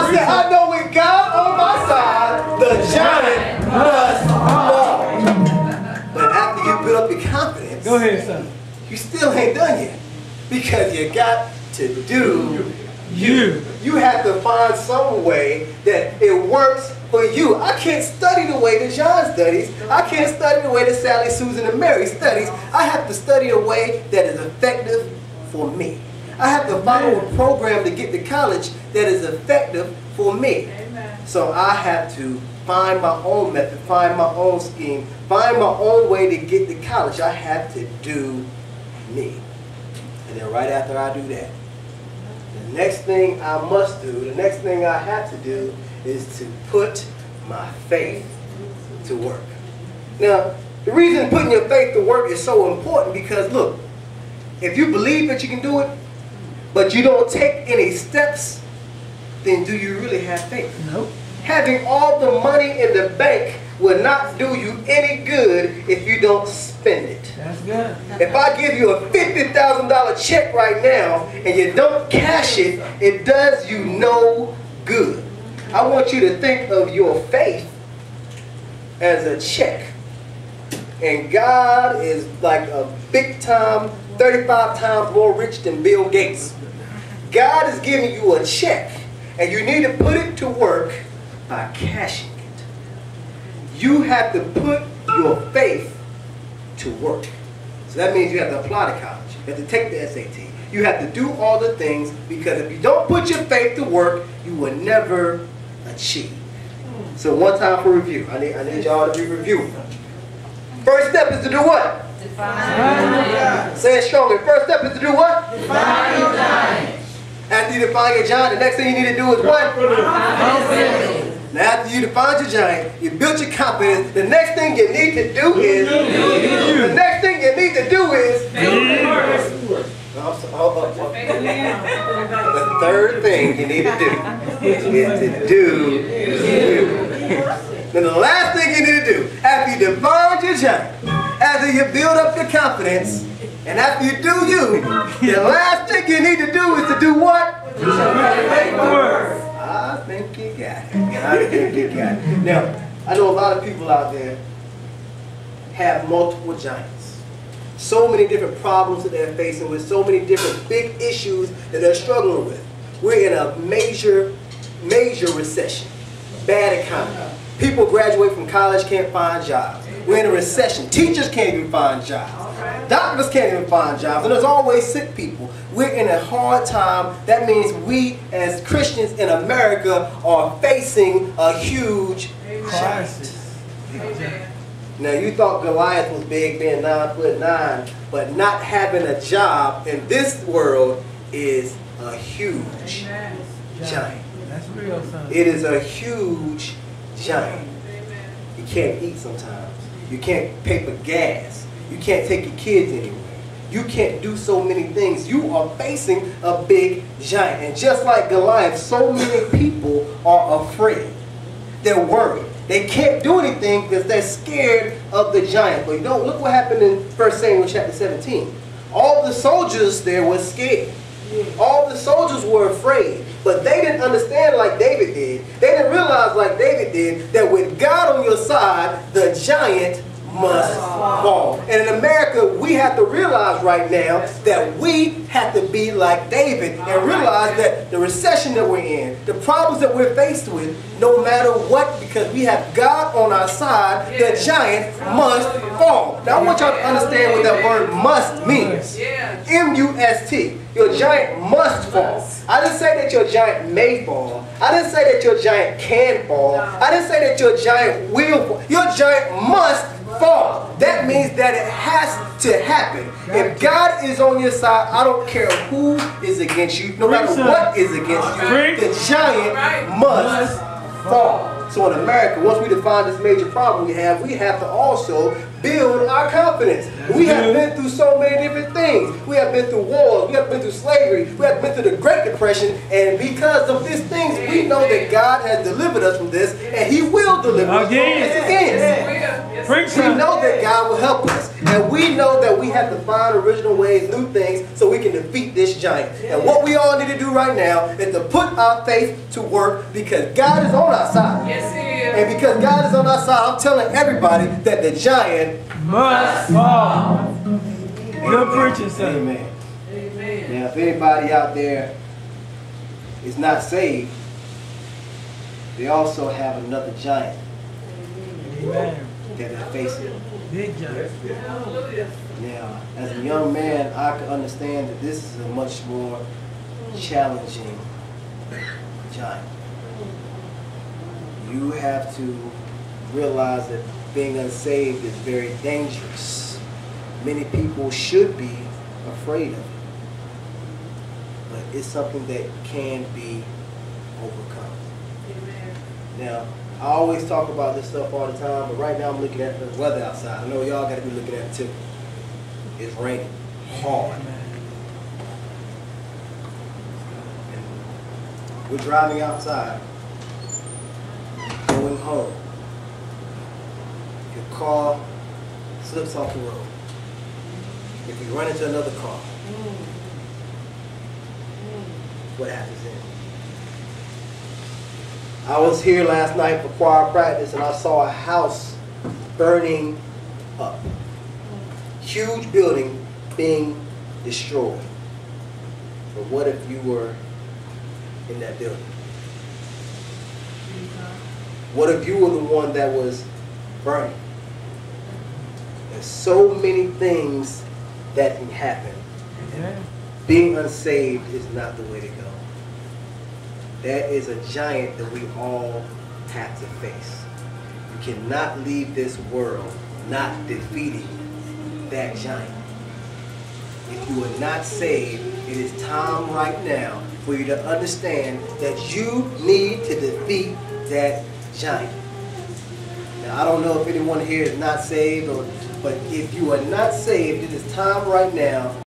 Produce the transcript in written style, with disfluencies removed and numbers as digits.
I said, I know with God on my side, the giant must fall. But after you build up your confidence, go ahead, son. You still ain't done yet. Because you got to do you. You have to find some way that it works for you. I can't study the way that John studies. I can't study the way that Sally, Susan, and Mary studies. I have to study a way that is effective for me. I have to follow a program to get to college that is effective for me. So I have to find my own method, find my own scheme, find my own way to get to college. I have to do me. And then right after I do that, the next thing I must do, the next thing I have to do is to put my faith to work. Now, the reason putting your faith to work is so important because look, if you believe that you can do it, but you don't take any steps, then do you really have faith? Nope. Having all the money in the bank will not do you any good if you don't spend it. That's good. If I give you a $50,000 check right now and you don't cash it, it does you no good. I want you to think of your faith as a check. And God is like a big time, 35 times more rich than Bill Gates. God is giving you a check and you need to put it to work by cashing it. You have to put your faith to work. So that means you have to apply to college. You have to take the SAT. You have to do all the things because if you don't put your faith to work, you will never achieve. So one time for review. I need y'all to be reviewing. First step is to do what? Define. Say it stronger. First step is to do what? Define your giant. After you define your giant, the next thing you need to do is what? Now after you define your giant, you built your confidence, the next thing you need to do is, the next thing you need to do is, the third thing you need to do is to do you. Then the last thing you need to do, after you define your giant, after you build up your confidence, and after you do you, the last thing you need to do is to do what? I think you got it. I think you got it. Now, I know a lot of people out there have multiple giants. So many different problems that they're facing with, so many different big issues that they're struggling with. We're in a major recession. Bad economy. People graduate from college, can't find jobs. We're in a recession. Teachers can't even find jobs. Doctors can't even find jobs. And there's always sick people. We're in a hard time. That means we as Christians in America are facing a huge crisis. Now you thought Goliath was big, being 9'9", but not having a job in this world is a huge giant. That's real, son. It is a huge giant. You can't eat sometimes. You can't pay for gas. You can't take your kids anywhere. You can't do so many things. You are facing a big giant. And just like Goliath, so many people are afraid. They're worried. They can't do anything because they're scared of the giant. But you know, look what happened in 1 Samuel chapter 17. All the soldiers there were scared. All the soldiers were afraid. But they didn't understand like David did. They didn't realize like David did that with God on your side, the giant must fall. And in America, we have to realize right now that we have to be like David and realize that the recession that we're in, the problems that we're faced with, no matter what, because we have God on our side, the giant must fall. Now I want y'all to understand what that word must means. M-U-S-T. Your giant must fall. I didn't say that your giant may fall. I didn't say that your giant can fall. I didn't say that your giant will fall. Your giant must fall. That means that it has to happen. If God is on your side, I don't care who is against you, no matter what is against you, the giant must fall. So in America, once we define this major problem we have to also build our confidence. We have been through so many different things. We have been through wars. We have been through slavery. We have been through the Great Depression. And because of these things, we know that God has delivered us from this, and He will deliver us from this again. We know that God will help us. And we know that we have to find original ways, new things, so we can defeat this giant. And what we all need to do right now is to put our faith to work, because God is on our side. Yes, He is. And because God is on our side, I'm telling everybody that the giant must fall. Good preaching, sir. Amen. Amen. Now, if anybody out there is not saved, they also have another giant Amen. that they're facing. Big giant. Hallelujah. Now, as a young man, I can understand that this is a much more challenging giant. You have to realize that being unsaved is very dangerous. Many people should be afraid of it, but it's something that can be overcome. Amen. Now, I always talk about this stuff all the time, but right now I'm looking at the weather outside. I know y'all got to be looking at it too. It's raining hard. And we're driving outside, going home. Your car slips off the road. If you run into another car, what happens then? I was here last night for choir practice and I saw a house burning up. Huge building being destroyed. But what if you were in that building? What if you were the one that was burning? There's so many things that can happen. Yeah. Being unsaved is not the way to go. That is a giant that we all have to face. You cannot leave this world not defeating that giant. If you are not saved, it is time right now for you to understand that you need to defeat that giant. Now, I don't know if anyone here is not saved, but if you are not saved, it is time right now